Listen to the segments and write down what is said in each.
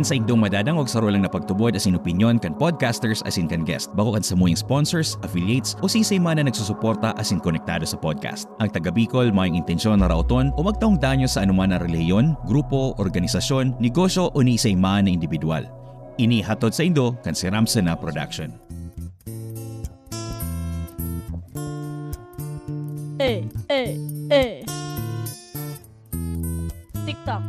Maan sa indong madadangog sa rolang na pagtubod as in opinion kan podcasters as in kan guest. Bako kan samuyang sponsors, affiliates o sisay man na nagsusuporta as in konektado sa podcast. Ang taga Bicol mayang intensyon na rauton o magtaong danyo sa anuman na reliyon, grupo, organisasyon, negosyo o ni isay man na individual. Ini hatod sa indo kan si Ramsen na production. TikTok.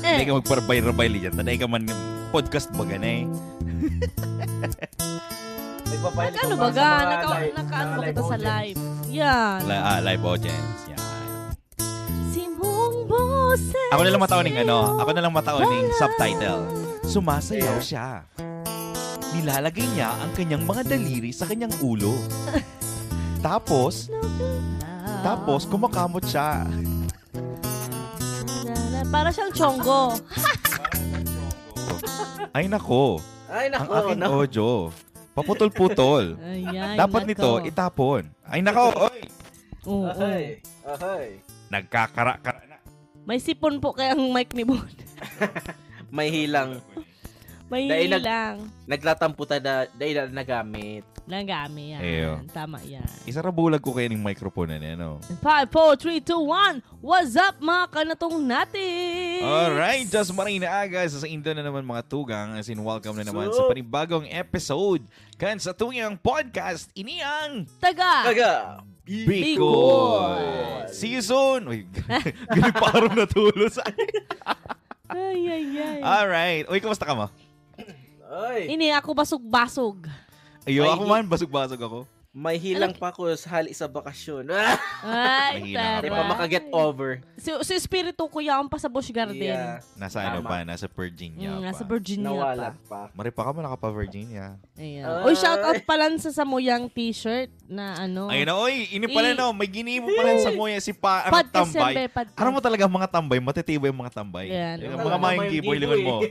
Hindi ka magparabay-rabay liyan. Taday ka man podcast ba ganay? Ano ba ga? Naka-ano ba kita sa live? Yan. Live audience. Yan. Si mong boses. Ako na lang mataoning subtitle. Sumasayaw siya. Nilalagay niya ang kanyang mga daliri sa kanyang ulo. Tapos kumakamot siya. Para siyang chonggo. Ay nako. Ang aking audio. Paputol-putol. Dapat nito itapon. Ay nako. Oy. Ahay. Nagkakara-kara na. May sipon po kaya ang mic ni Bon. May hilang. May Dahil hilang. Naglatampo dahil nagamit. Nagami yan. Eyo. Tama yan. Isarabulag ko kayo ng microphone na ano. 5, 4, 3, 2, 1. What's up mga kanatong natin? Alright, just marina aga sa indo na naman mga tugang. As in, welcome na naman sa panibagong episode kan sa tuyang podcast. Iniyang Taga Bicol Season. Uy, ganun parang natulo sa akin. Ay. Alright. Uy, kamusta ka mo? Ay. Ini ako basog-basog. Ayo, ako man, basog-basog ako. May hilang pa ko sa bakasyon. Ay, Mahina Hindi ka pa makaget over. Si espiritu ko yaon pa sa Busch Garden. Yeah. Nasa ano pa? Nasa Virginia pa. Nasa Virginia Nawalat pa. pa. Maripa ka mo, naka pa Virginia. Ayan. Uy, shoutout pala sa Samuyang t-shirt na ano. Ayun na, oy, ini pala no, may ginimo pala sa moya si pa, ang Podcast yan, tambay. be, podcast. Ano mo talaga mga tambay, matitibay yung mga tambay. Yan. Yung mga mayang giboy, lingon mo.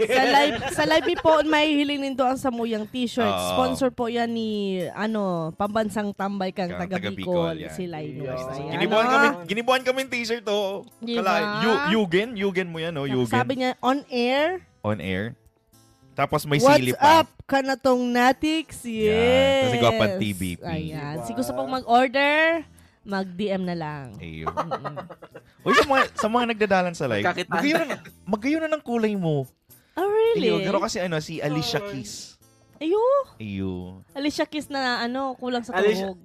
sa live po, may hiling nito ang Samuyang t-shirt. Oo. Sponsor po yan ni, pambansang tambay kang taga Bicol. yan. Si Linus. Ayan. Ginibuhan kami yung t-shirt to. Diba? Yugen mo yan, oh, Yugen. Sabi niya, on air. On air. Tapos may What's sili pa. up, kanatong Natix? Yes. Yan. Kasi Gwapan TVP. Ayan. Si gusto pong mag-order, mag-DM na lang. Ayun. Uy, sa mga nagdadalan sa live, magayon na ng kulay mo. Oh, really? Ayun, pero kasi si Alicia Keys. Ayun. Alicia Keys na kulang sa Alicia, tuhog.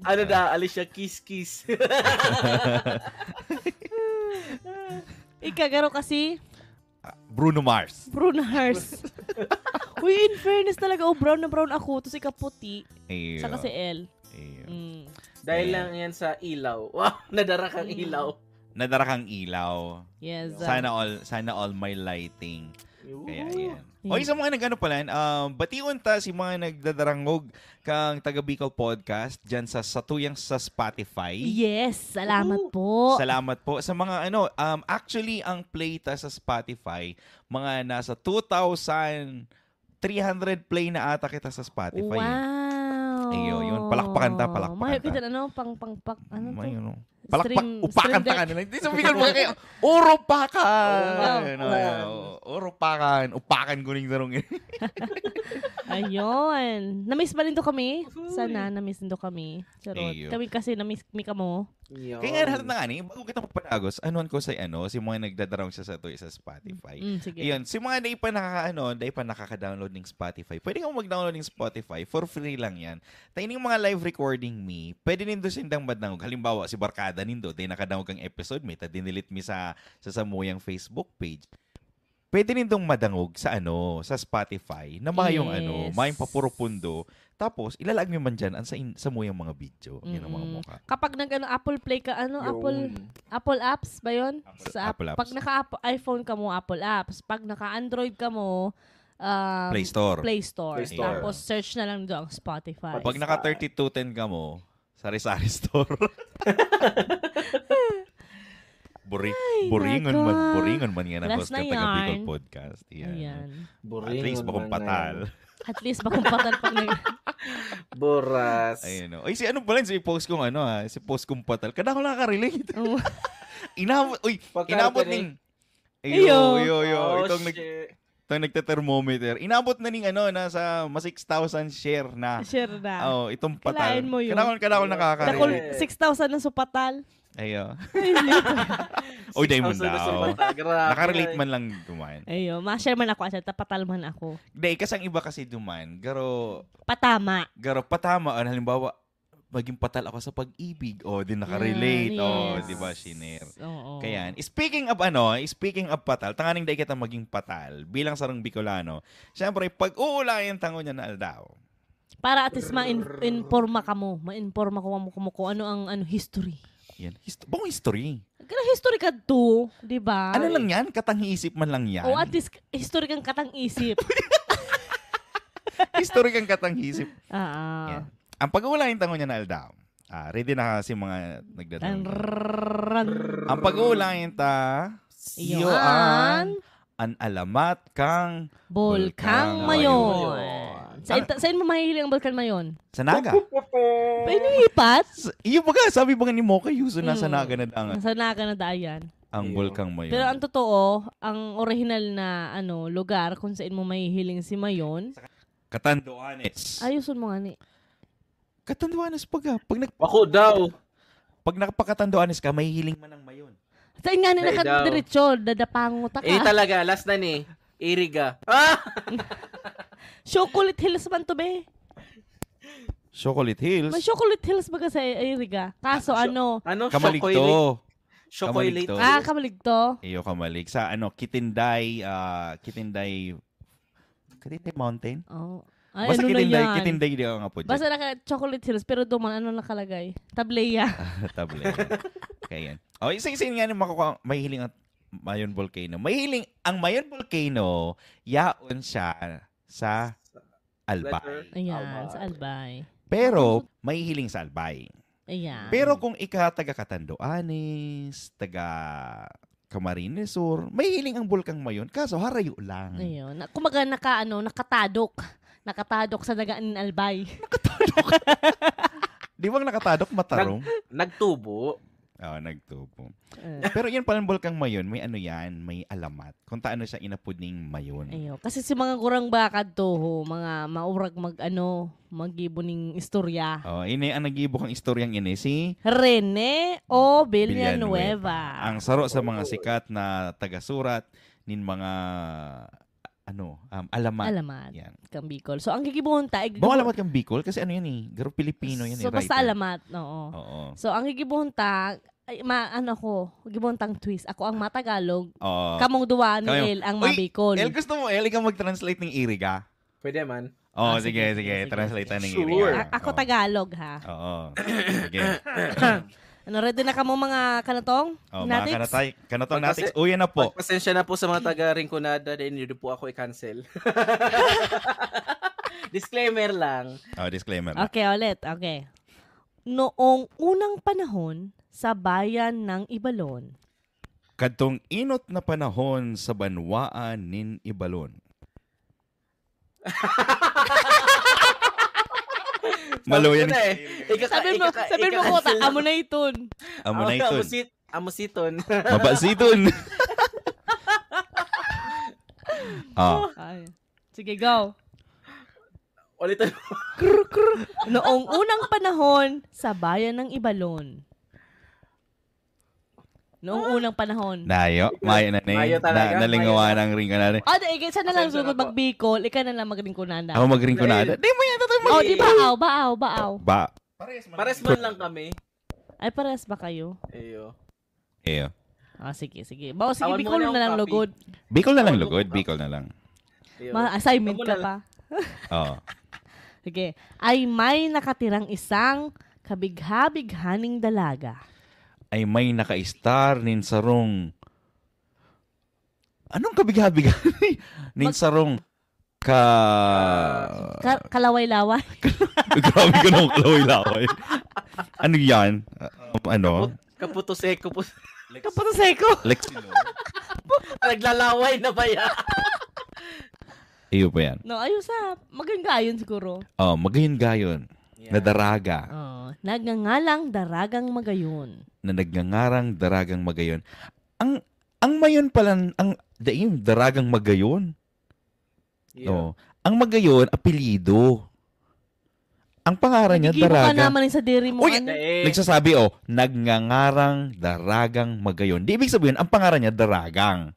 Alicia Kiss. Ikagaro kasi Bruno Mars. Bruno Mars. Uy, in fairness talaga, brown na brown ako, tapos ikaputi. Ayun. Saka si L. Ayun. Dahil lang yan sa ilaw. Wow, nadara kang ilaw. Nadara kang ilaw. Yes. Sana all my lighting. Kaya yan. O sa mga nag-ano pala, batiun ta si mga nagdadarangog kang taga Bicol Podcast dyan sa Satuyang sa Spotify. Yes, salamat po. Salamat po. Sa mga actually ang play ta sa Spotify, mga nasa 2,300 play na ata kita sa Spotify. Wow. Ayun, yun. Palakpakan ta. Mahal kita Upakan ta ka nila. Hindi sa Bicol mga kayo. Upakan guning darong. Ayun. Na-miss ba rin to kami? Sana na-miss din to kami. Charot. Ayun. Kami kasi na-miss mi ka mo. Kaya nga natin na nga bago kita magpalagos, anuan ko sa si mga nagdadarong siya sa sa Spotify. Sige. Ayun, si mga day pa nakaka-download ng Spotify. Pwede kang mag-download ng Spotify for free lang yan. Tayo yung mga live recording pwede nindo sindang badangog. Halimbawa, si Barkada nindo, day nakadangog ang episode, may dinilit mi sa Samuyang Facebook page. Pwede nindong madangog sa sa Spotify na mayong mayong papuro pundo. Tapos ilalag mi man diyan sa Samuyang mga video, yun ang mga mukha. Kapag Apple Play ka Apple Apps ba 'yon? Apple Apps. Pag naka-iPhone ka mo, Apple Apps. Pag naka-Android ka mo, Play Store. Tapos search na lang doon ang Spotify. Pag naka 3210 ka mo, Sari-Sari Store. Boringon man yan ang host ka taga Bicol Podcast. Yan. At least makumpatal. At least makumpatal pag Boras. Ayun. Ay, si ano pala, si post kong si post kong patal. Kada ko nakaka-relate. Inabot, inabot ning... Iyo. Oh, Itong shit. nagte-thermometer. Inabot na ning nasa 6,000 share na. Share na. Oh, itong patal. Kilain mo yun. Kanakon Dakol, nakaka-relate. 6,000 na supatal. Ayo. Oy, diamond 6,000 na daw. sumpata. Grabe. Naka-relate man lang duman. Ayo, ma-share man ako asa, tapatal man ako. Hindi, kasi ang iba kasi duman, garo Patama. patama. Halimbawa, maging patal ako sa pag-ibig. Din naka-relate. Yes. Di ba, Shiner? Oo. Kaya, speaking of patal, tanganing day kita maging patal bilang sarang Bicolano. Siyempre, pag uulayan tango niya na aldaw. Para at least ma-informa ka mo. Ma-informa ko mo kung ano ang history. Yan. Buong history. Kaya history ka to, di ba? Ano lang yan? Katang-isip man lang yan. O at least history kang katang-isip. History kang katang-isip. Ah. Yan. Ang pag-uulayan tango niya na aldaw. Ready na kasi mga nagdadang. Ang pag-uulayan ta, Iyon. an alamat kang Bulkang Mayon. Saan mo mahihiling ang Bulkang Mayon? sa Naga. Painipat? Iyo baga, sabi ba nga ni Mocha, yuso nasa Naga na dangan. Sa Naga na dayan. Ang Bulkang Mayon. Pero ang totoo, ang original na lugar kung saan mo mahihiling si Mayon, Catanduanes. ayusun mo nga ni. Catanduanes pag Ako daw. nagpakatanduanes ka, mahihiling man ang Mayon. Saan nga ni Dahil nakadiretso, dadapango ta ka. Talaga, last na ni. Iriga. Chocolate Hills man to be. Chocolate Hills. May Chocolate Hills baga sa Iriga. Kaso Ano? Kamaligto. Chocolate. Kamaligto. Kamaligto. Iyo kamalig. Sa Kitinday, Kitinday Mountain? Oh. Ay, Basta ano na yan? Kitinday di ako nga po dyan. Basta Chocolate Hills, pero duman, ano nakalagay? Tableya. Table. Kaya yan. Isa-isa nga yung mahihiling at Mayon Volcano. Ang Mayon Volcano, yaon siya sa Albay. Ayan, sa Albay. Pero, mahihiling sa Albay. Ayan. Pero kung taga Catanduanes, taga Camarines Sur, mahihiling ang Bulkang Mayon, kaso harayo lang. Ayun. Kumaga nakatadok. Nakatadok sa dagaan ng Albay. Di ba nakatadok matarong? Nagtubo. Oo, nagtupo. Pero yan palang Bulkang Mayon, may may alamat. Kung taano siya inapod ning Mayon. Ayo, kasi si mga kurang bakad to, mga maurag magibo ning istorya. Ini ang nagibo kang istoryang si Rene O. Villanueva. Ang saro sa mga sikat na taga-surat nin mga alamat. Alamat. Yan. Kang Bicol. So, ang gigibuhunta, Bawang alamat kang Bicol kasi yan Garo Pilipino yan so, basta writer. alamat. Oo. Oo. So, ang gigibuhunta, gibuhuntang twist. Ako ang Matagalog. Oo. Kamong duwa ni Kayo. El ang Uy, Mabicol. El, gusto mo, ikaw mag-translate ng Iriga? Pwede man. Sige. sige. Translate ng Sure. Iriga. Ako Tagalog, ha? Oo. Sige. Ready na ka mo mga kanatong? Mga kanatong natin. Uyan na po. Pasensya na po sa mga taga-Rinconada dahil hindi po ako i-cancel. Disclaimer lang. Disclaimer na. Okay, ulit. Okay. Noong unang panahon sa bayan ng Ibalon, Kadtong inot na panahon sa banwaan nin Ibalon. Maluyan. sabi mo ko, amo na iton. Amo na iton. Amusiton. Mabasiton. Ay. Sige, go. Ulitin. Noong unang panahon sa bayan ng Ibalon. Noong unang panahon. Mayo na Mayo talaga. nalingawan ang ring ka na rin. Isa na lang Pasensya sugod na po. magbikol, ika na lang magringkunanda. Ako magring ko na. Di mo yan tayo Di baaw. Ba? Pares man lang kami. Ay, pares ba kayo? Eyo. Iyo. Sige. Bawa, sige, Tawan mo Bicol na na lang yung lugod. Bicol na lang lugod. Bicol na lang. Eyo. Assignment Tawan mo ka na pa. Oo. Sige. Ay may nakatirang isang kabigha-bighaning dalaga. Ay may naka-star nin sarong. Anong kabigha-bigha? Nin sarong Kalaway-laway. Grabe ka nung kalaway-laway. Ano yan? Kaputo-seko po. Kapatoseko. Lexino. Naglalaway na ba yan? Iyo pa yan. No, ayos ha. Maganggayon siguro. Magayon gayon. na daraga. Nagngangalang daragang magayon. Na nagngangarang daragang magayon. Ang mayon pala, yung daragang magayon. Yeah. Oh. Ang magayon, apelyido. Ang pangaran niya, Nagigimo ka daraga. naman sa diri mo. Uy, ano? Nagsasabi, nagngangarang daragang magayon. Di ibig sabihin, ang pangaran niya, daragang.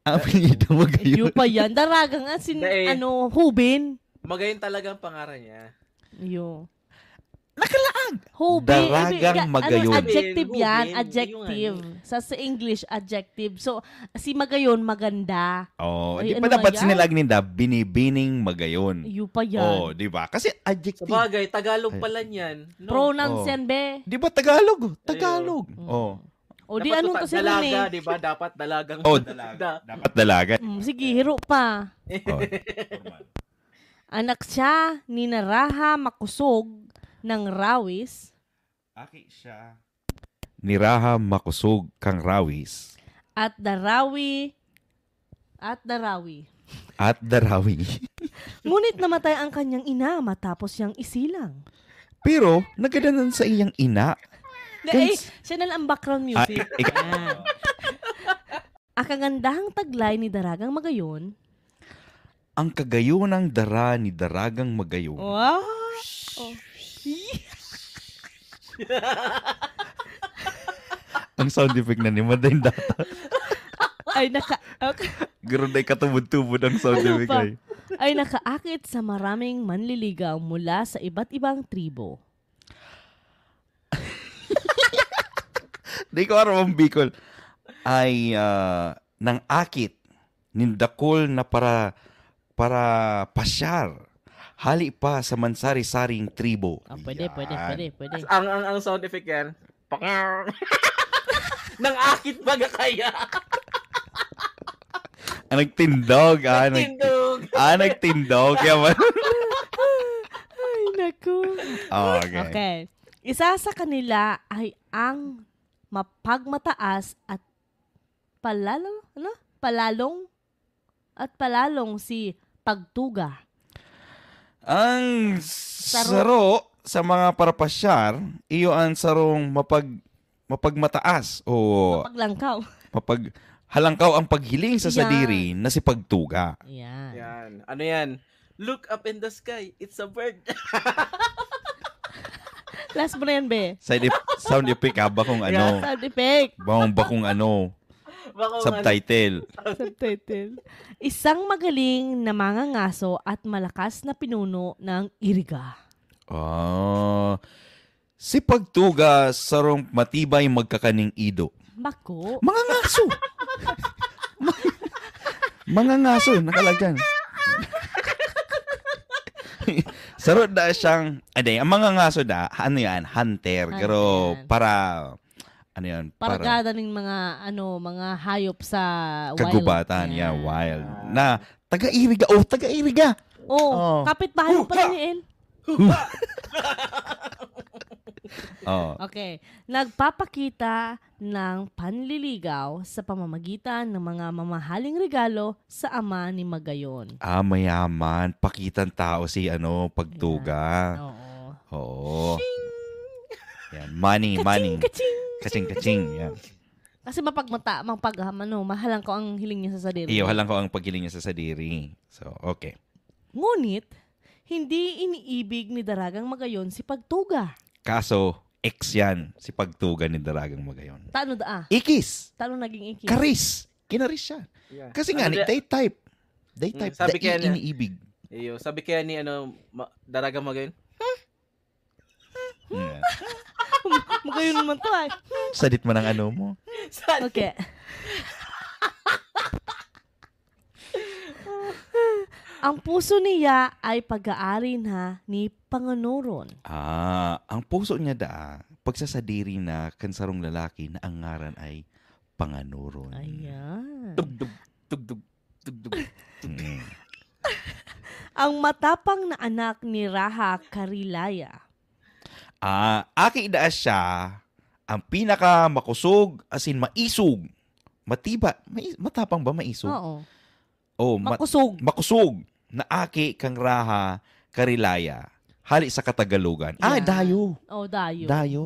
Ang apelyido, magayon. Iyo pa yan. Daragang Dahil- hubin. Magayon talaga ang pangaran niya. Iyo. Nakalaag. Hubin. Daragang magayon. Adjective Hubin, yan. yung Adjective. Sa English, adjective. So, si magayon, maganda. Oh, Ay, di pa ano dapat nga yan? sinilag ninda, binibining magayon. Iyo pa Oh, yan. di ba? Kasi Sa adjective. bagay, Tagalog pala niyan. No? Pronouns Oh. yan, be. Di ba Tagalog? Tagalog. Mm. Oh. O di Dapat anong kasi rin dalaga, eh. di ba? Dapat dalagang. Oh, Da. dapat dalaga. Sige, hiro pa. Oh. Anak siya ni Naraha Makusog ng Rawis Aki siya. Niraha makusog kang rawis at Darawi. at darawi. Ngunit namatay ang kanyang ina matapos siyang isilang. Pero nagadanan sa iyang ina. Siya na lang ang background music. Yan. Ang kagandahang taglay ni Daragang Magayon. Ang kagayunang dara ni daragang magayon. Wow! Oh. Ang sound effect na ni Madain data. Ay okay. Ganoon ay katubod-tubod ang sound Ano effect pa? ay. Ay nakaakit sa maraming manliligaw mula sa iba't ibang tribo. Di ko aram ang Bicol ay nang akit nindakol na para pasyar. Hali pa sa mansari-saring tribo. Pwede. Ang sound effect yan. Pakang. Nang akit baga kaya. Nagtindog. Tindog. Nagtindog. Yaman. Ay, naku. Okay. Okay. Isa sa kanila ay ang mapagmataas at palalong si Pagtuga. Ang saro sa mga parapasyar, iyo ang sarong mapagmataas o Paglangkaw. halangkaw ang paghiling sa Yan. sadiri na si Pagtuga. Yan. Yan. Ano yan? Look up in the sky. It's a bird. Last mo na yan, be. Sound effect ba kung ano? Sound effect. Bakong ano? Subtitle. Subtitle. Isang magaling na mangangaso at malakas na pinuno ng iriga. Si Pagtuga sarong matibay magkakaning ido. Bako. Mga ngaso. Mga ngaso, nakalagyan. Sarot da siyang, ang mga ngaso da, ano yan, hunter. Pero Hunter yan. para, ano yan, para Paragada ng mga hayop sa kagubatan. wild. Yeah, wild. Na, taga-iriga. Oh. Kapit-bahay mo pala ni El. Oh. Okay. Nagpapakita ng panliligaw sa pamamagitan ng mga mamahaling regalo sa ama ni Magayon. Mayaman. Pakitang tao si, Pagtuga. Oo. Oo. Yan. Money. Kaching. Yan. Kasi mahalang ko ang hiling niya sa sadiri. Iyo, halang ko ang paghiling niya sa sadiri. So, okay. Ngunit, hindi iniibig ni Daragang Magayon si Pagtuga. Kaso, ex yan. Si Pagtuga ni Daragang Magayon. Tano Ikis. Tano naging ikis. Karis. Kinaris siya. Yeah. Kasi nga, date type. Date type. Sabi kaya niya- iniibig. Iyo, sabi kaya ni Daraga Magayon. Yeah. Magayon naman to ay. Sadit mo ng ano mo. Okay. Ang puso niya ay pag-aari na ni Panganuron. Ang puso niya pagsasadiri na kansarong lalaki na ang ngaran ay Panganuron. Ayan. Tugdug. Mm. Ang matapang na anak ni Raha Karilaya. Aki daas siya ang pinaka makusog, as in maisog. Matiba. Matapang ba maisog? Oo. Oh, Makusog. makusog na aki kang Raha Karilaya. hali sa Katagalugan. Yeah. Dayo. Oh, dayo. Dayo.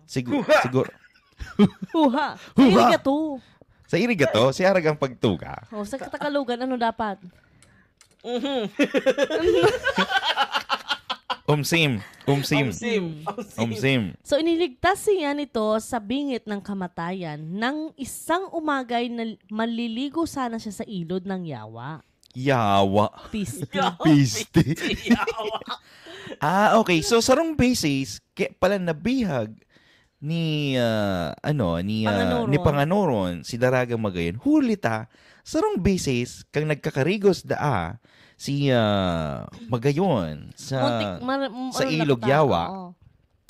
Siguro. Huha. Huha. Irigato. Sa irigato, si Aragang pagtuga. Oh, sa Katagalugan, ano dapat? Umsim. So, iniligtas siya nito sa bingit ng kamatayan nang isang umagay na maliligo sana siya sa ilod ng yawa. Yawa. Piste. Piste. Okay. So, sarong basis, pala nabihag ni Panganoron. ni Panganoron si Daragang Magayon. Hulita, sarong basis kang nagkakarigos si Magayon sa ilog yawa. Oo.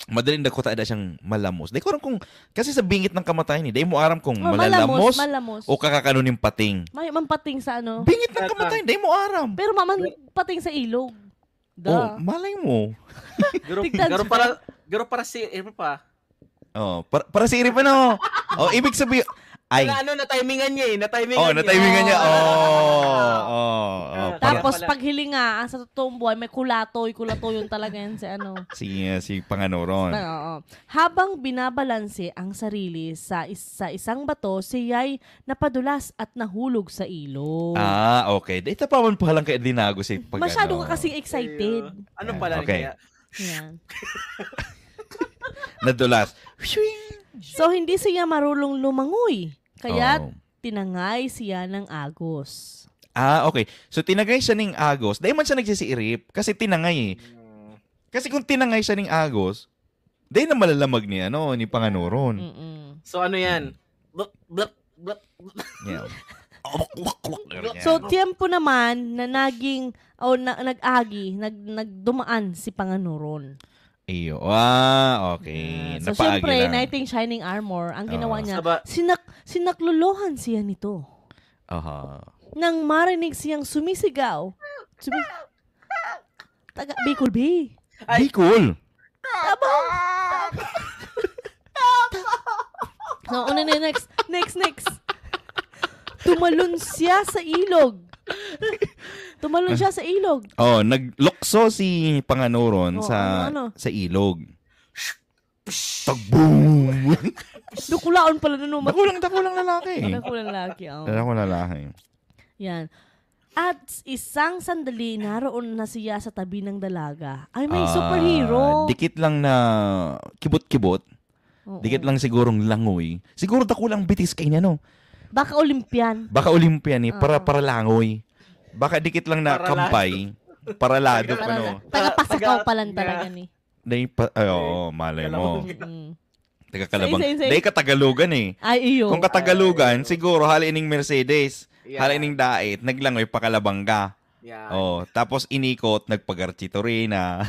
Madaling dakota da siyang malamos. Dahil kung kasi sa bingit ng kamatayan dahil mo aram kung malalamos malamos. o kakakanunin pating. May mampating sa ano. Bingit ng kamatayan, dahil mo aram. Pero pating sa ilog. Malay mo. Garo para si pa. Para si Iri pa no. Ibig sabihin, na-timingan niya eh. Na-timingan niya. Tapos pag hilinga, sa totoong buhay, may kulatoy yun talaga yan si Panganoron. Oo. Habang binabalanse ang sarili sa isang bato, siya'y napadulas at nahulog sa ilog. Okay. Dito pa man pa lang kay Dinago si pag Masyado ka kasing excited. Ano pala okay. kaya? Yan. Nadulas. So, hindi siya marulong lumangoy. Kaya tinangay siya ng agos. Okay. So, tinangay siya ng agos. Dahil man siya nagsisiirip kasi tinangay eh. Kasi kung tinangay siya ng agos, dahil na malalamag ni Panganoron. So, ano yan? Yeah. So, tiempo naman na nagdumaan si Panganoron. Iyo. Okay. So, Napaagi syempre, lang. Knighting Shining Armor, ang ginawa niya, Saba- sinakluluhan siya nito. Nang marinig siyang sumisigaw. Taga Bicol Bay. Bicol. No, next. Tumalon siya sa ilog. Naglokso si Panganoron sa ilog. Tagboom! Dukulaon pala na naman. Dakulang lalaki. Dakulang lalaki. Yan. At isang sandali, naroon na siya sa tabi ng dalaga. Ay, may superhero. Dikit lang na kibot-kibot. Oo. Dikit lang sigurong langoy. Siguro dakulang bitis kay niya, no? Baka Olympian. Baka Olympian eh, para langoy. Baka dikit lang na Paralado. kampay. Paralado pa, no? Taga-pasakaw pa lang talaga ni. Malay mo. Taga-kalabang. Say. Dahil Katagalugan eh. Ay, iyo. Kung Katagalugan, siguro halining Mercedes. Yeah. Halining Dait, naglangoy pa Kalabanga. Yeah. Tapos inikot, nagpagarchito rin na.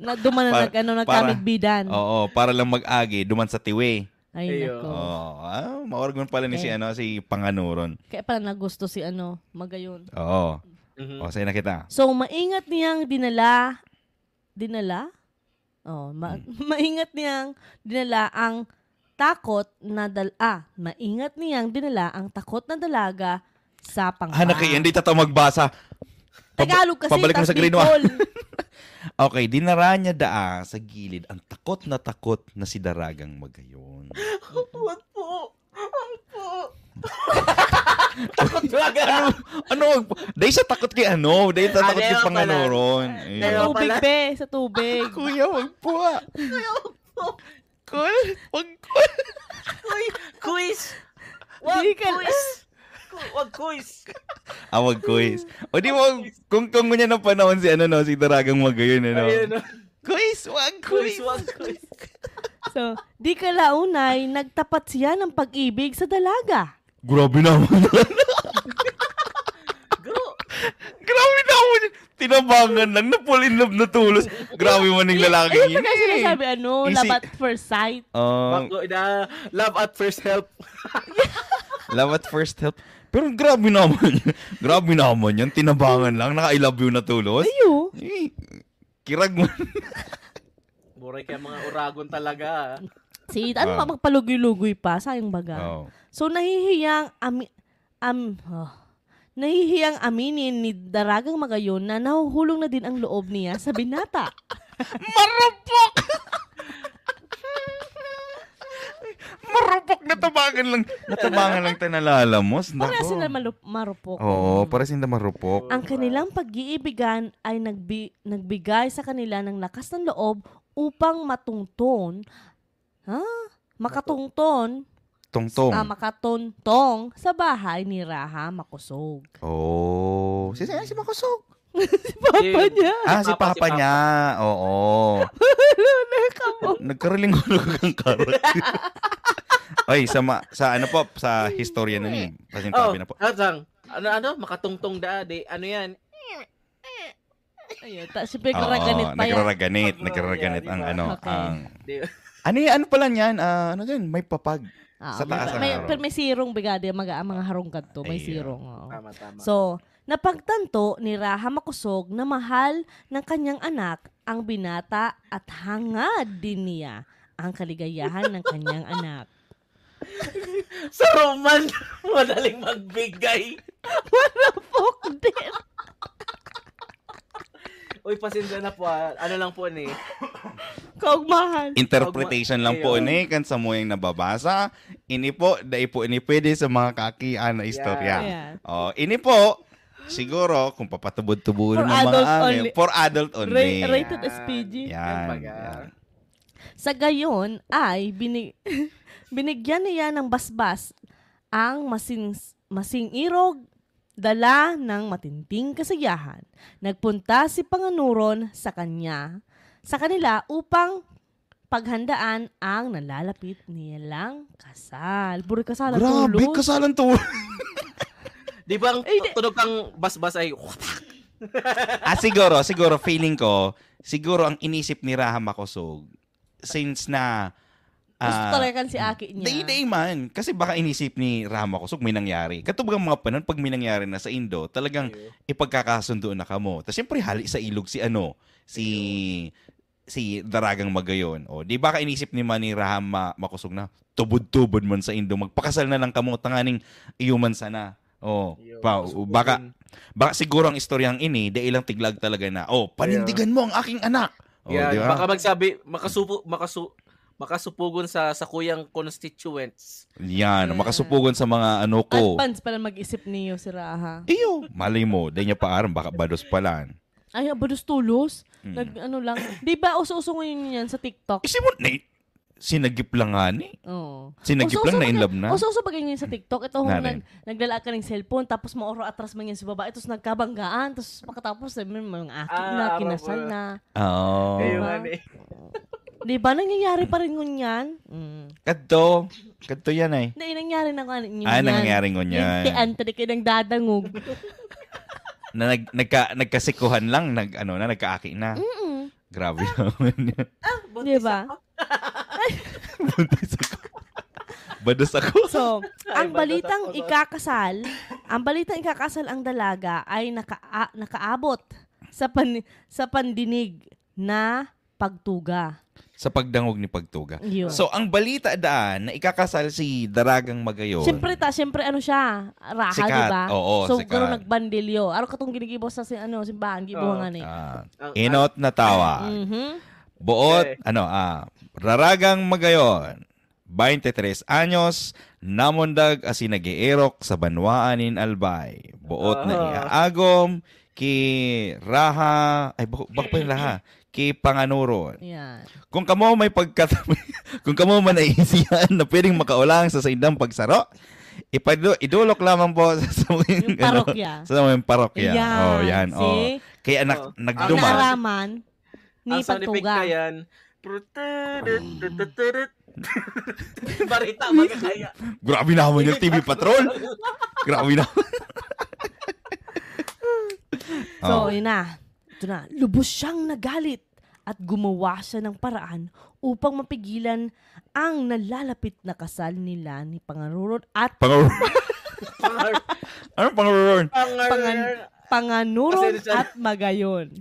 Na duman na nagkamigbidan. Para lang mag-agi, duman sa tiwi. Ay, Ayo. nako. Maorgon pala ni si Panganoron. Kaya pala nagusto si Magayon. Oo. Mhm. Sa'yo na kita. So, maingat niyang dinala? Maingat niyang dinala ang takot na maingat niyang dinala ang takot na dalaga sa pangka. Hindi tataw magbasa. Tagalog kasi, pabalik mo tas sa grade Bicol. Okay, dinara niya sa gilid ang takot na si Daragang Magayon. Wag po. Takot talaga. Dahil siya takot kay Dahil siya takot kay Ayaw pala. Panganoron. Ayaw. Tubig, be. Sa tubig. Kuya, wag po Cool? Wag Quiz. Di ka- Wag quiz. Wag quiz. O di mo, kung ganyan na panahon si Daragang Magayon, Ayun. Quiz, wag quiz. Wag quiz. So, di kalaunay, nagtapat siya ng pag-ibig sa dalaga. Grabe naman. Grabe naman. Tinabangan lang. Na-fall in love na tulos. Grabe man yung lalaki Ano yun. pa kasi sinasabi, Easy. love at first sight? Love at first help. Love at first help. Pero grabe naman. Grabe naman yan. Tinabangan lang. Naka-I love you na tulos. Ayo. Kirag mo. Buray kaya mga uragon talaga. Pa magpalugoy-lugoy pa, sayang baga. Oh. So nahihiyang nahihiyang aminin ni Daragang Magayon na nahuhulong na din ang loob niya sa binata. Marupok! Marupok na tabangan lang tanalalamos. Para sila marupok. Oo, para sila marupok. Ang kanilang pag-iibigan ay nagbigay sa kanila ng lakas ng loob upang makatuntong sa bahay ni Raha Makusog. Oh, si Makusog. Papa niya. Si Papa niya. Oo. Nagkaraling-hulog ang karot. Ay, sa ano po, sa historia na ni. Pasintabi na po. Makatungtong daade. Ano yan? Ayun, siyempre nagraraganit pa yan. Nagraraganit ang ano. Okay. Ano pala niyan? Ano din? May papag. Sa taas ang harong. Pero may sirong bigade, mga harong kadto, may Ayun. sirong. Tama. So, napagtanto ni Raha Makusog na mahal ng kanyang anak ang binata at hangad din niya ang kaligayahan ng kanyang anak. Sa Roman, madaling magbigay. Marupok din. Uy, pasensya na po. Ano lang po ni. Kaugmahan. Interpretation lang po ni kan sa mo yung nababasa. Ini po pwede sa mga kakian na istorya. Ayan. Ini po siguro kung papatubod-tubod ng mga for adult only. Rated SPG. Yan. Sa gayon ay binigyan niya ng basbas ang masing-irog dala ng matinding kasiyahan. Nagpunta si Panganuron sa kanila upang paghandaan ang nalalapit nilang kasal. Puro kasalan Grabe, tulos. kasalan to. Di ba ang tunog kang basbas ay Siguro feeling ko, siguro ang inisip ni Raha Makusog since na Gusto talaga si Aki niya. Day man. Kasi baka inisip ni Raha Makusog may nangyari. Katubag ang mga panon, pag may nangyari na sa Indo, talagang ipagkakasundo na kamo. Tapos siyempre hali sa ilog si Daragang Magayon. Di baka inisip ni Raha Makusog na tubod-tubod man sa Indo, magpakasal na lang kamo, tanganing iyuman sana. Baka siguro ang istoryang ini, dahil lang tiglag talaga na, panindigan mo ang aking anak. Diba? Baka magsabi, makasupugon sa kuyang constituents. Yan, makasupugon sa mga ano ko. Advance pala mag-isip niyo si Raha. Malay mo, dahil niya paaram, baka bados pala. Ay, bados tulos? Lang. Di ba uso-uso ngayon yan sa TikTok? Sinagip lang nga ni. Oo. Sinagip lang na in love na. Uso-uso pag ganyan sa TikTok, ito nagdala ka ng cellphone, tapos maoro atras man yan si babae, tapos nagkabanggaan, tapos pagkatapos mga aki na, kinasal na. Di ba nangyayari pa rin ngunyan? Kadto yan ay. Nangyayari na nga ngunyan. Nangyayari ngunyan. Yung tianta di kayo ng dadangog. Na nagkasikuhan lang, nagkaaki na. Grabe naman yan. Di ba? Buntis ako. Bados ako. So, ang balitang ikakasal ang dalaga ay nakaabot sa pandinig na pagtuga. Sa pagdangog ni Pagtuga. Yun. So, ang balita daan na ikakasal si Daragang Magayon. Siyempre ano siya, Raha, Sikat. di ba? Oo, so, sikat. garo nagbandilyo. Araw katong ginigibo sa simbahan, gibuhangan eh. Inot na tawa. Buot, Daragang Magayon, 23 anyos, namundag asi nag-ierok sa banwaan in Albay. Buot na iaagom ki Raha, baka pa yung Raha, ki Panganuron. Yan. Kung kamo may kung kamo man naisiyan na pwedeng makaulang sa indang pagsaro, idulok lamang po sa Yung parokya. Sa mga parokya. Yan. Yan. Kaya nagduman. Ang naraman ni ang sound effect Pagtuga. na yan. Barita, magkakaya. Grabe naman yung TV Patrol. Grabe naman. So, yun na. Ito na. Lubos siyang nagalit at gumawa siya ng paraan upang mapigilan ang nalalapit na kasal nila ni Panganuron at Pangaruron. Ano Pangaruron? panganuron Kasi siya- at magayon.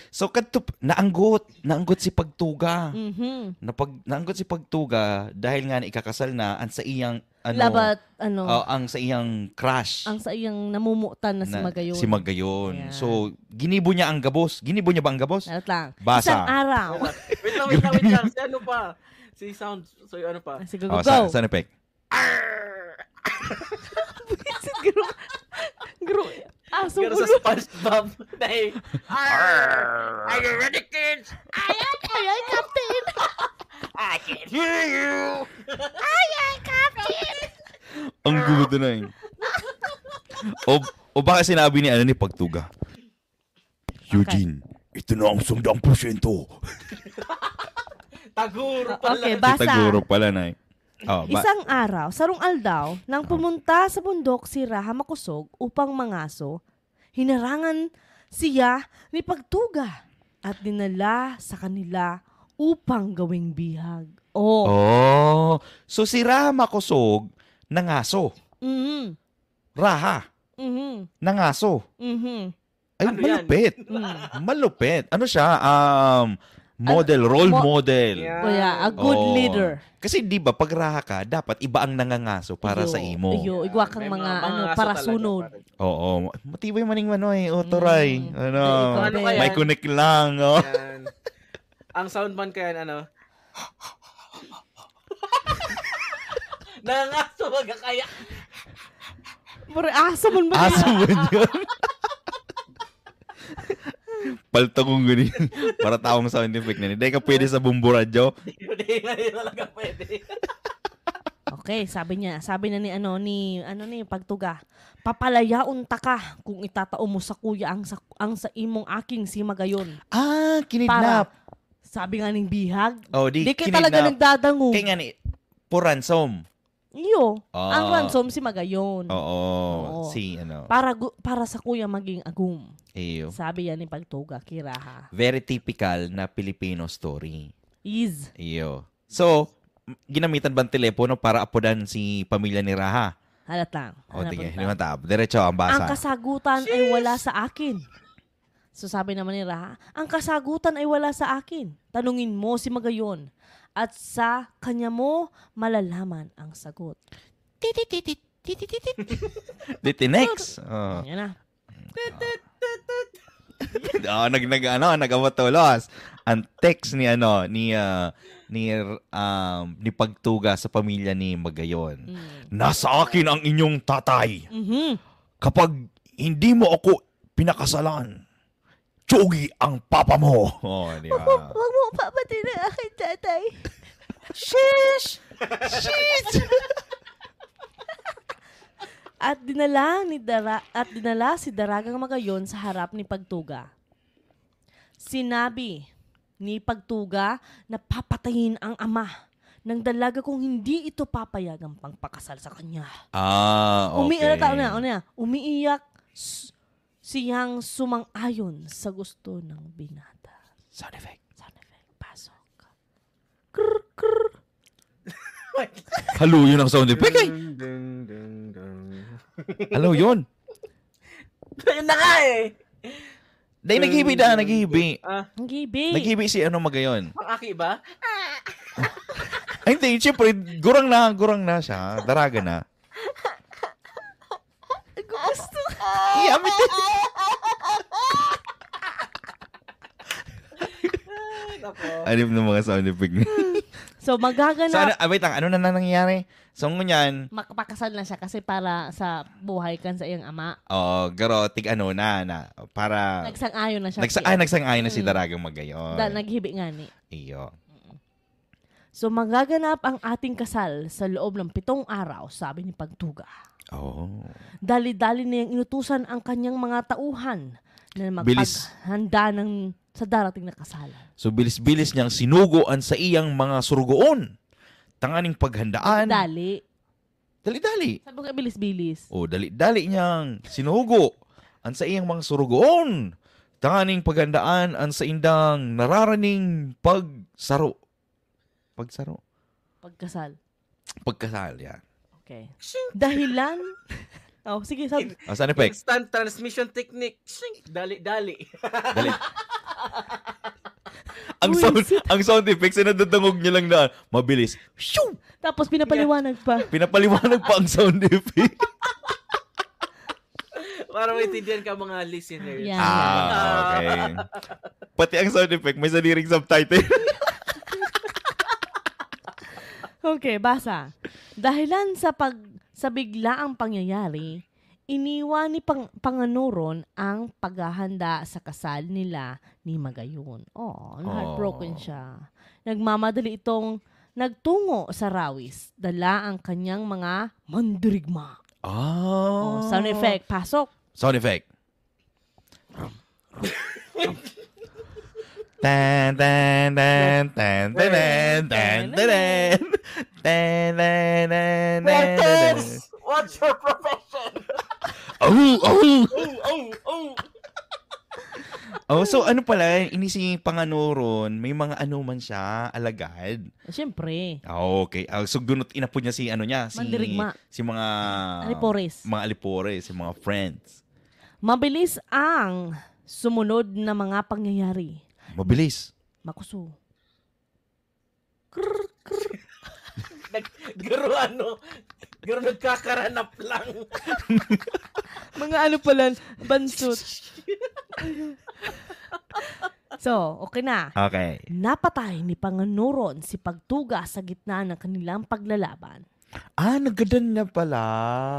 So naanggot si Pagtuga. Mhm. Naanggot si Pagtuga dahil nga ikakasal na ang sa iyang Labat, ang sa iyang crush. ang sa iyang namumutan na si Magayon. Si Magayon. Ayan. So, ginibo niya ang gabos. Ginibo niya ba ang gabos? Dapat lang. Basa. Isang araw. Wait lang. Si ano pa? Si sound. So, ano pa? Sige, Oh, go. sound effect. Gro. Aso Pero sa ulo. SpongeBob. Dahil, are you ready, kids? Ay, Captain. I can hear you. Ang gusto na yun. o baka sinabi ni Pagtuga. Eugene, ito na ang 100%. Taguro pala. Okay, Si basa. Taguro pala na Isang araw, sarong aldaw, nang pumunta sa bundok si Raha Makusog upang mangaso, hinarangan siya ni Pagtuga at dinala sa kanila upang gawing bihag. So si Raha Makusog nangaso. Mhm. Raha Mhm. nangaso. Mhm. Ay, Ano yan? malupit. Malupit. Ano siya? Role model. Yeah. Kaya, a good Oo. leader. Kasi di ba pag raha ka, dapat iba ang nangangaso para sa imo. Igwa kang May mga aso para talaga, sunod. pare. Oo. Matibay maning otoray. Ano? Ano kaya? May connect lang. Oh. Yan. Ang soundman kaya, nangaso baga kaya. Pare, aso man ba? Aso mo yun? Palto kong ganyan. Para taong sound effect na. Hindi ka pwede sa Bumbu Radio. Hindi talaga pwede. Okay, sabi na ni Pagtuga, papalayaon ta ka kung itatao mo sa kuya ang sa imong aking si Magayon. Kinidnap. Sabi nga ning bihag, Di di kay talaga nagdadango. Kaya nga ni, for ransom. Iyo, Ah. ang ransom si Magayon. Oo. Si, Para sa kuya maging agum. iyo. Sabi yan ni Pagtuga, kiraha. Very typical na Filipino story. Is. Iyo. So, ginamitan ba ang telepono para apodan si pamilya ni Raha? Halat lang. Tige, limantap. Diretso ang basa. Ang kasagutan ay wala sa akin. So sabi naman ni Raha, ang kasagutan ay wala sa akin. Tanungin mo si Magayon. At sa kanya mo malalaman ang sagot. Dito next. Yan na. Nagawatulos. Ang text ni Pagtuga sa pamilya ni Magayon. Nasa akin ang inyong tatay. Mhm. Kapag hindi mo ako pinakasalan, tsugi ang papa mo. Di ba? Huwag mo papatay na aking tatay. Sheesh! Sheesh! At dinala si Daragang Magayon sa harap ni Pagtuga. Sinabi ni Pagtuga na papatayin ang ama ng dalaga kung hindi ito papayag ang pangpakasal sa kanya. Okay. Umiiyak siyang sumang-ayon sa gusto ng binata. Sound effect. Pasok. Halo yun ang sound effect eh. Halo yun. Yun na nga eh. Dahil naghibi. Ang gibig. Naghibi si Magayon. Ang aki ba? Ay, hindi. Siyempre, gurang na siya. Daraga na. Gusto. Yamit eh. Anip ng mga sound effect niya. So, magaganap. Wait lang. Ano na nangyari? So, ngunyan, Makapakasal na siya kasi para sa buhay kan sa iyang ama. garo, para... Nagsang-ayon na siya. Nagsang-ayon na si Daragang Magayon. Naghibi nga ni. Iyo. So, magaganap ang ating kasal sa loob ng 7 araw, sabi ni Pagtuga. Oh. Dali-dali niyang inutusan ang kanyang mga tauhan na Bilis. magpaghanda sa darating na kasalan. So, bilis-bilis niyang sinugoan sa iyang mga surugoon. Tanganing paghandaan. Dali. Dali-dali. Sabi ko, bilis-bilis. Dali-dali niyang sinugo ang sa iyang mga surugoon. Tanganing paghandaan ang sa indang nararaning pagsaro. Pagkasal. Pagkasal, yan. Okay. Dahilan Oh, sige, sabi. Sound effect. Instant transmission technique. Shing! Dali-dali. Dali. ang Uy, sound shit. ang sound effects na dadangog niya lang na mabilis. Shoo! Tapos pinapaliwanag pa. Pinapaliwanag pa ang sound effect. Para maintindihan ka mga listeners. Yan. Okay. Pati ang sound effect may sariling subtitle. Okay, basa. Dahilan sa biglaang pangyayari, iniwan ni Panganuron ang paghahanda sa kasal nila ni Magayon. Oh, heartbroken siya. Nagmamadali itong nagtungo sa Rawis. Dala ang kanyang mga mandirigma. Oh, sound effect. Pasok. Sound effect. Tan tan tan tan tan tan tan tan tan tan tan. What's your profession? Oh, so ano pala, ini si Panganuron, may mga ano man siya, alagad. Siyempre. Okay. So gunot inapod niya si ano niya, Mandirigma. si mga Alipores. Mga alipores, si mga friends. Mabilis ang sumunod na mga pangyayari. Mabilis. Makuso. Garo nagkakaranap lang. Mga ano pala, bansot. So, okay na. Okay. Napatay ni Panganuron si Pagtuga sa gitna ng kanilang paglalaban. Naggadan na pala.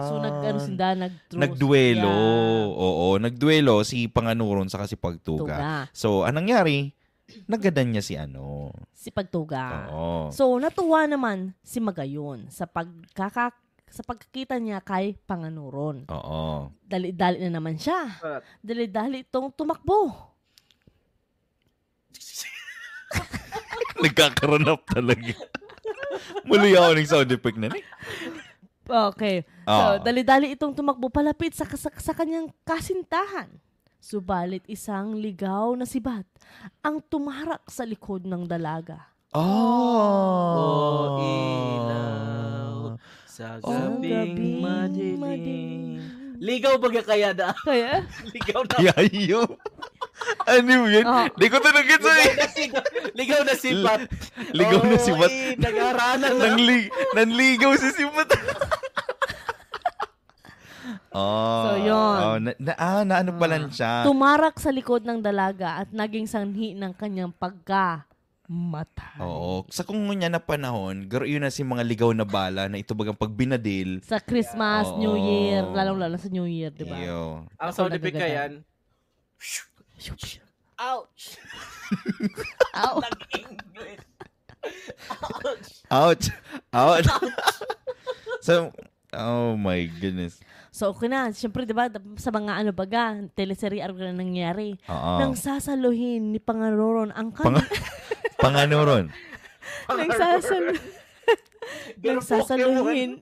So, nagduelo. Nagduelo. Oo, nagduelo si Panganuron sa si Pagtuga. Tuga. So, anong nangyari? Naggadan niya Si Pagtuga. Oo. So, natuwa naman si Magayon sa pagkakita niya kay Panganuron. Oo. Dali-dali na naman siya. Dali-dali itong tumakbo. Nagkakaranap talaga. Muli ako ng sound effect na ni. Okay. So, dali-dali itong tumakbo palapit sa kanyang kasintahan. Subalit isang ligaw na sibat ang tumarak sa likod ng dalaga. Ilaw sa gabing madilim. Ligaw baga kaya da? Kaya? Ligaw na. Yayo. Ano yun? Di ko ito nagkita Ligaw na sipat. Ligaw na sibat. Nag-aranan na. Nanligaw si sibat. So, yun. Ano pala siya? Tumarak sa likod ng dalaga at naging sanhi ng kanyang pagkamatay. Oo. Sa kung niya na panahon, garo yun na si mga ligaw na bala na ito bagang pag binadil. Sa Christmas, Oo. New Year, lalong-lalo sa New Year, di ba? Iyo. Ang sound effect ka yan. Ouch! Ow. Nag-English. Ouch! Ouch! So, oh my goodness. So, okay na. Siyempre, di ba, sa mga ano baga, teleserye ano na nangyari. Oo. Nang sasaluhin ni Panganuron ang kanyang... Panganuron. Nagsasaluhin.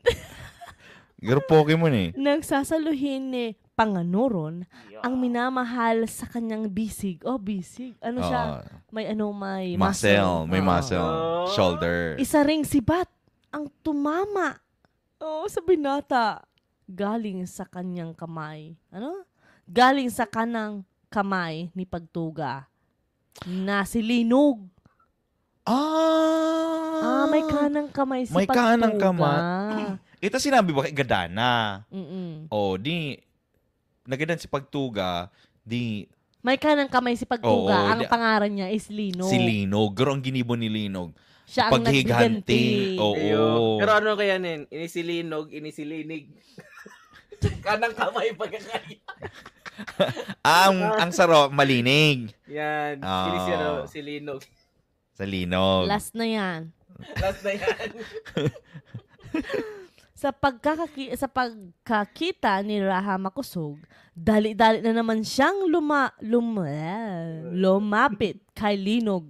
Garo Pokemon eh. Nagsasaluhin ni Panganuron ang minamahal sa kanyang bisig. Oh, bisig. Ano siya? May Muscle. May Oo. muscle. Shoulder. Isa ring sibat ang tumama. Oh, sa binata. Galing sa kanyang kamay. Ano? Galing sa kanang kamay ni Pagtuga na si Linog. May kanang kamay si May Pagtuga. kanang kamay. Ito sinabi ba kay Gadana? Mm-mm. Nagadan si Pagtuga, May kanang kamay si Pagtuga. Oo, ang pangaran niya is Linog. si Linog. Garo ang ginibo ni Linog. Siya ang naghiganti. Oo. Pero ano kaya nin? Inisilinog, inisilinig. Kanang kamay pagkakaya. ang saro, malinig. Yan. Silinog. Sa Linog. Last na yan. Last na yan. Sa pagkakita ni Raha Makusog, dali-dali na naman siyang lumapit kay Linog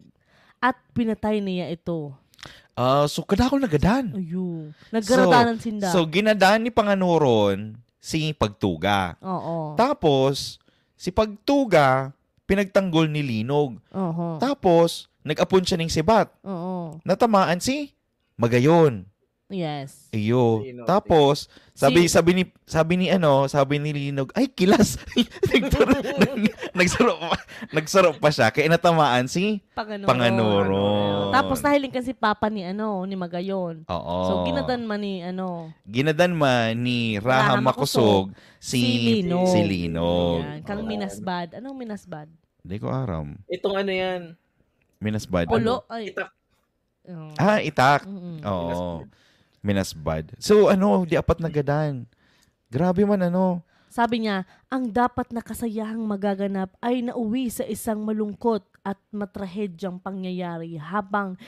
at pinatay niya ito. So kadakol nagadan. Ayun. Naggaradanan sinda. So ginadaan ni Panganuron si Pagtuga. Oo. Tapos si Pagtuga pinagtanggol ni Linog. Oo. Tapos nag-apon siya ng sibat. Oo. Natamaan si Magayon. Yes. Iyo. Sino? Tapos sabi ni Linog, ay kilas. nagsarap pa siya kaya natamaan si Panganoro. Tapos nahiling kasi papa ni Magayon. Oo. So ginadan man ni Raha Makusog si Linog. Si Linog. Yan. Kang minasbad. Anong minasbad? Hindi ko aram. Itong ano yan. Minasbad. Pulo? Ay. Itak. Oh. Itak. Mm-mm. Oo. Minasbad. So di apat na gadan. Grabe man Sabi niya, ang dapat na kasayahang magaganap ay nauwi sa isang malungkot at matrahedyang pangyayari habang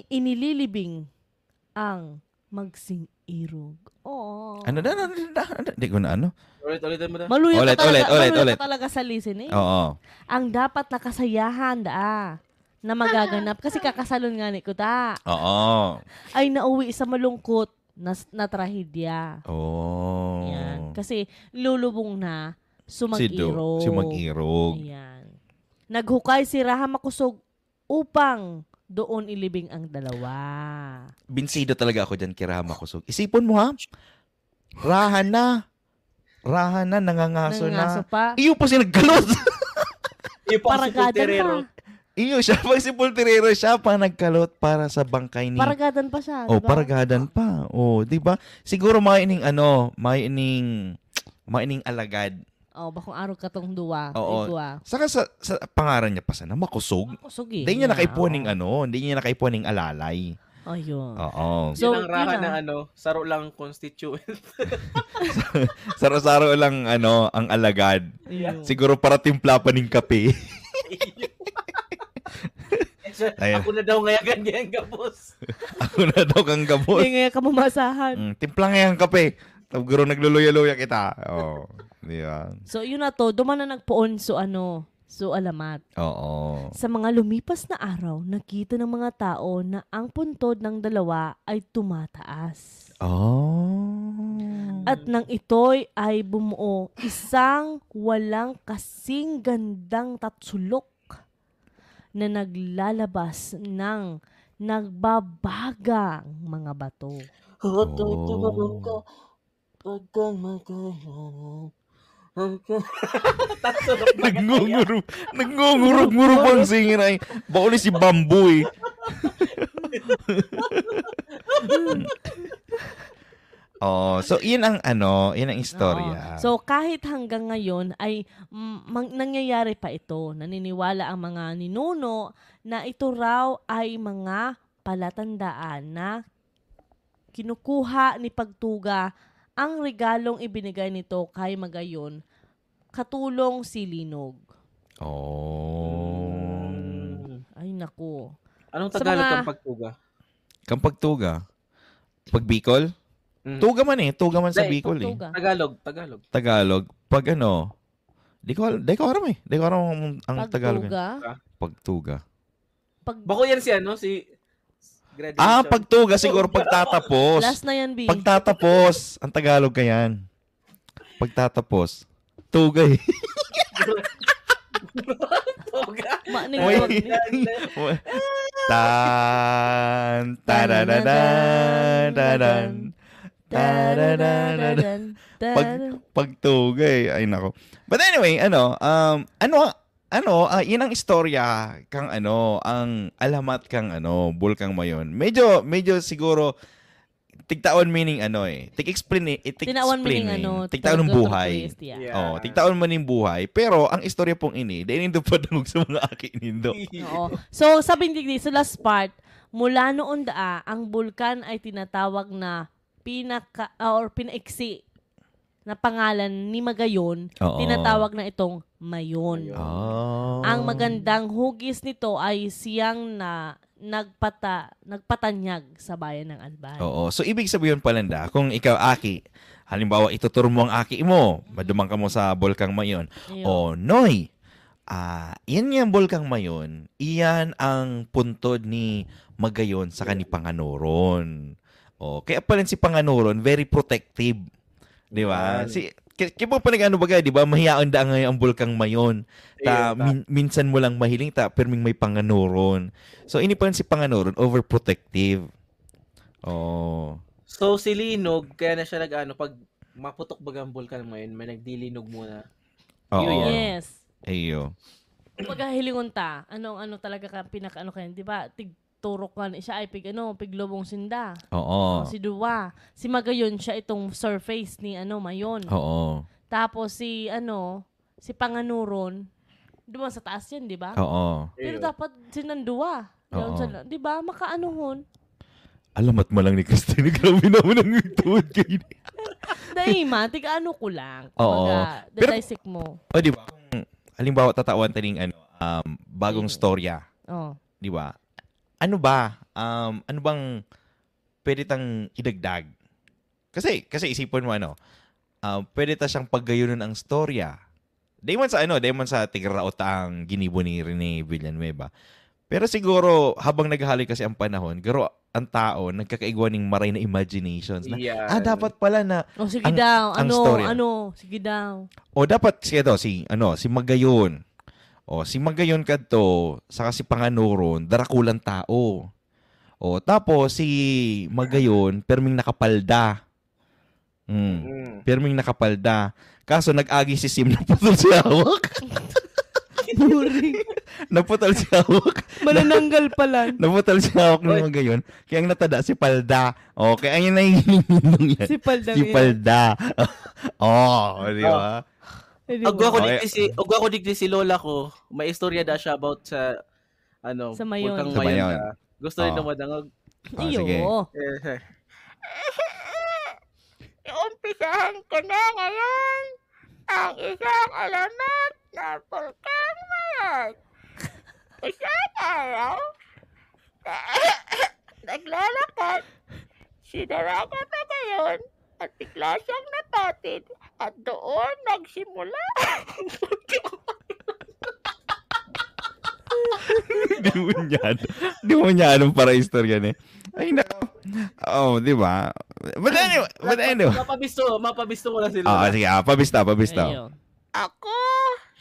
inililibing ang magsing-irog. Oh. Hindi ko na Ulit mo na. Maluyo Ulit. ka talaga sa listening. Oo. Ang dapat na kasayahan na magaganap kasi kakasalon nga ni ko Oo. ay nauwi sa malungkot na trahedya. Oh. Yan. Kasi lulubong na sumag-irog. Sumag-irog. Ayan. Naghukay si Raha Makusog upang doon ilibing ang dalawa. Binsido talaga ako dyan kay Raha Makusog. Isipon mo ha? Raha na, nangangaso na. pa. Iyo pa siya nagkalot. Yung pang si Paragadan Pulterero. pa. Iyo siya pag si Pulterero siya pa nagkalot para sa bangkay ni. Paragadan pa siya. Oh, diba? paragadan pa. Oh, 'di ba? Siguro maining alagad. Oh, bakong araw ka tong duwa. Oo. Igwa. Saka sa pangaran niya pa sana makusog. Kusog eh. Hindi niya Yeah, nakaipuning oo. hindi niya nakaipuning alalay. Ayun. Oo. So, Yun ang raha yun na saro lang constituent. Saro-saro lang ang alagad. Ayun. Siguro para timpla pa ning kape. Ayun. Ako na daw ngayagan ganyan gabos. Ako na daw kang gabos. Hindi nga ka mamasahan. Timpla ngayon kape. Siguro nagluluya-luya kita. Oh, di ba? So, yun na to. Duman na nagpoon so alamat. Oo. Sa mga lumipas na araw, nakita ng mga tao na ang puntod ng dalawa ay tumataas. Oh. At nang ito'y ay bumuo isang walang kasing gandang tatsulok na naglalabas ng nagbabagang mga bato. Nagngungurog-ngurog ang singin ay. Bako ni si Bamboy. So yun ang istorya. Oo. So kahit hanggang ngayon ay nangyayari pa ito. Naniniwala ang mga ninuno na ito raw ay mga palatandaan na kinukuha ni Pagtuga ang regalong ibinigay nito kay Magayon, katulong si Linog. Oh. Ay naku. Anong Sa Tagalog mga- ng pagtuga? Pagtuga. Pag Bicol? Mm. Tuga man sa Hindi, Bicol eh. Pagtuga. Tagalog. Tagalog. Pag di ko aram eh. Di ko aram ang Tagalog. Pagtuga. Pagtuga. Bako yan si graduation. Pagtuga siguro pagtatapos. Last na yan, B. Pagtatapos. Ang Tagalog ka yan. Pagtatapos. Tuga eh. Tuga. Uy. Tan, tararadan, tadan. Pagtuga eh. Ay nako. But anyway, yun ang istorya kang ang alamat kang Bulkang Mayon. Medyo siguro tigtaon meaning tig-explain Tinawan meaning tigtaon ng buhay. twist, yeah. Yeah. Tigtaon man ng buhay. Pero ang istorya pong ini, dahil nindo pa dangog sa mga aki nindo. Oo. So, sabi ni sa last part, mula noon ang bulkan ay tinatawag na pinaiksi na pangalan ni Magayon, Oo. tinatawag na itong Mayon. Ang magandang hugis nito ay siyang nagpatanyag sa bayan ng Albay. Oo. So, ibig sabihin palanda, kung ikaw, aki, halimbawa, ituturo mo ang aki mo, madumang ka mo sa Bulkang Mayon. Ayun. Noy, yan yung Bulkang Mayon, iyan ang puntod ni Magayon sa kani Panganuron. Kaya pala si Panganuron, very protective. Di ba? Kaya pa baga, di ba? Mahiyaon da ngayon ang Bulkang Mayon. Minsan mo lang mahiling perming may Panganuron. So, ini pa si Panganuron, overprotective. Oo. So, si Linog, kaya na siya pag maputok bagang bulkan mo yun, may nagdilinog muna. Oo. Yun yan. Yes. Ayo. Pag hilingon ta, ano talaga ka pinaka kayo, di ba? Tigturok ka siya ay piglobong sinda. Oo. Si Dua. Si Magayon siya itong surface ni Mayon. Oo. Tapos si Panganuron, doon sa taas yan, di ba? Oo. Pero dapat sinandua. Oo. Di ba? Makaanuhon. Alamat mo lang ni Christine. Grabe naman ang ituod kayo. Daima, tiga ko lang. Oo. Kumbaga, Pero- dadisik mo. O, di ba? Kung, halimbawa, tatawan taning bagong storya. Oh. Di ba? Ano ba? Ano bang pwede tang idagdag? Kasi isipon mo pwede ta siyang paggayunon ang storya. Dahil sa tigraot ang ginibo ni Rene Villanueva. Pero siguro, habang naghahaloy kasi ang panahon, garo ang tao, nagkakaigwan ng maray na imaginations na, Yan. dapat pala na, Oh, sige Ang- daw. ang storya. Sige daw. o dapat si Magayon. O, si Magayon kadto, saka si Panganuron, darakulang tao. O, tapos si Magayon, perming nakapalda. Perming nakapalda. Kaso nag-agi si Sim, naputol si hawak. Boring. Naputol si hawak. Manananggal pala. Naputol si hawak ng Magayon. Kaya ang natada si Palda. O, kaya ang yun na yung yan. Si Paldang Si Palda. Di ba? Ugwa ko digdi si lola ko. May istorya da siya about sa Sa Mayon. Bulkang Sa Mayon. Mayon. Gusto rin Oo. dumadangog. Iyo. sige. Iumpisahan ko na ngayon ang isang alamat na Bulkang Mayon. Isang araw, naglalakad si Daraga na ngayon at bigla siyang napatid at doon nagsimula. Di mo niya anong para istorya ni. Ay, nako. Oh, di ba? But anyway. Mapabisto ko na si lola. Sige, pabista. Ayun. Ako,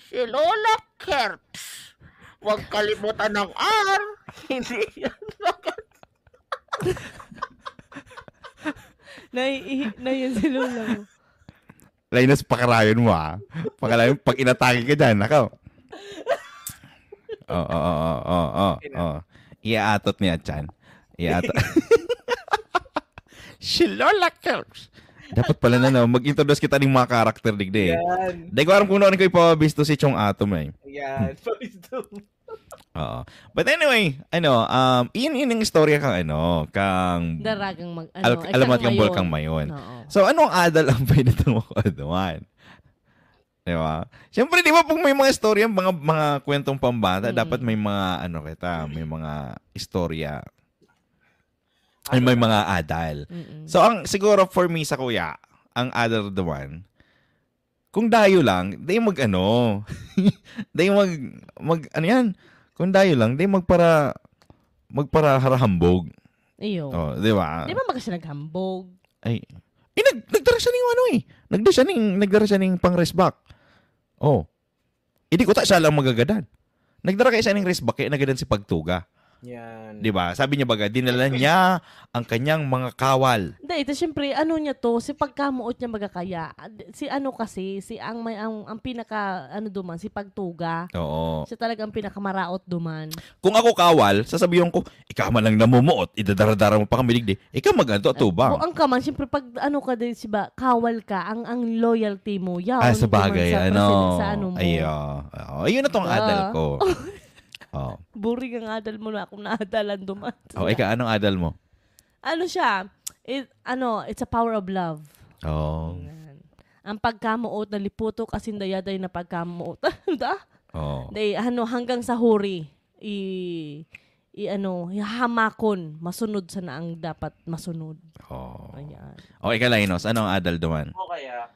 si Lola Kerps. Huwag kalimutan ng R. Hindi yan. Naiyan si Lola mo. Linus, pakarayon mo Pakarayon, pag inatake ka dyan, nakaw. Oo. Iaatot niya, Chan. Iaatot. Si Lola Kerps. Dapat pala mag-introduce kita ng mga karakter digde. Yan. Dahil ko alam kung ano ko ipabisto si Chong Atom Yan. Pabisto. Oo. But anyway, iyan yung istorya kang Daragang alamat kang Bulkang Mayon. Oo. So, anong adal ang pwede itong makuaduan? Di ba? Siyempre, di ba, pag may mga istorya, mga kwentong pambata, dapat may mga, may mga istorya. Ay, may mga adal. Mm-mm. So, siguro for me sa kuya, ang adal doon, kung dayo lang, di di kung dayo lang, di magpara harahambog. Iyo. Oh, di ba? Di ba baka siya naghambog? Ay, nagdara siya ng nagdara siya ng pang resback. Oh. Hindi ko siya lang magagadan. Nagdara kaya siya ng resback, kaya nagadan si Pagtuga. Yan. Di ba? Sabi niya dinala niya ang kanyang mga kawal. Hindi, ito syempre, si pagkamuot niya magakaya. Si kasi, ang pinaka, duman, si Pagtuga. Oo. Siya talagang pinakamaraot duman. Kung ako kawal, sasabihin ko, ikaw man lang namumuot, idadara-dara mo pa kami digdi. Ikaw maganto at tubang. Ang kaman, syempre, pag din, kawal ka, ang loyalty mo, yaw. Sa bagay, sa mo. Ayun na tong adal ko. Oh. Boring ang adal mo na akong naadalan duman. Ikaw, anong adal mo? Siya? It's a power of love. Oh. Yan. Ang pagkamuot na liputo kasi dayaday na pagkamuot. Da? Oh. Day, hanggang sa huri, hamakon, masunod sa na ang dapat masunod. Oh. Ayan. Okay, Linus, anong adal duman? O kaya,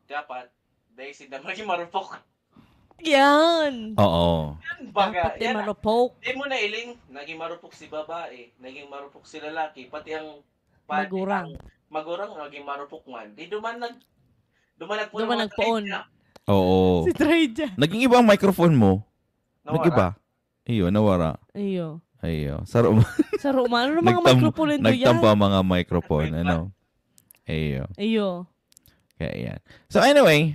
dapat, dahil si Damari marupok. Yan! Oo. Baga, Dapat yan. marupok. Di mo na iling, naging marupok si babae, naging marupok si lalaki, pati ang Magurang. Magurang, naging marupok man. Di dumanag po Dumanag ng mga poon. trade niya. Oo. Si Traja. Naging iba ang microphone mo. Nawara. Nag-iba. Iyo, nawara. Iyo. Ayo. Saro Ano mga microphone ito yan? nagtampo ang mga microphone. Ano? Ayo. Iyo. Kaya yan. So anyway,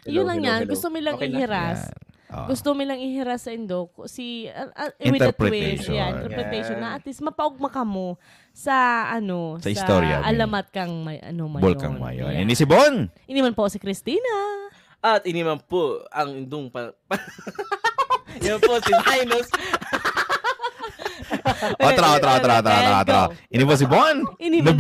Yun lang yan. hello. Gusto mo lang Okay na. ihiras. yan. Oh. Gusto mo lang ihiras sa Indo. With a twist. Interpretation. Yan, interpretation. Yeah. Na at least mapaugma ka mo sa Sa istorya, alamat kang mayon. Volcang Mayon. Yeah. Ini si Bon. Iniman po si Christina. At iniman po ang indong Yan po si Linus. Otra. Ini po si Bon. Iniman.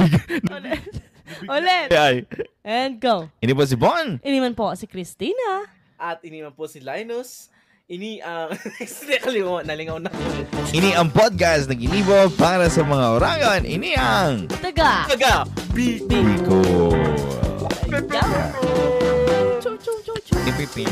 Ulit. Ay. And go. Ini po si Bon. Iniman po si Christina. At iniman po si Linus. Ini ang... nalingaw na. Ini ang podcast na ginibo para sa mga orangan. Ini ang Taga. Biko. Choo, choo, choo, choo. Pipipi.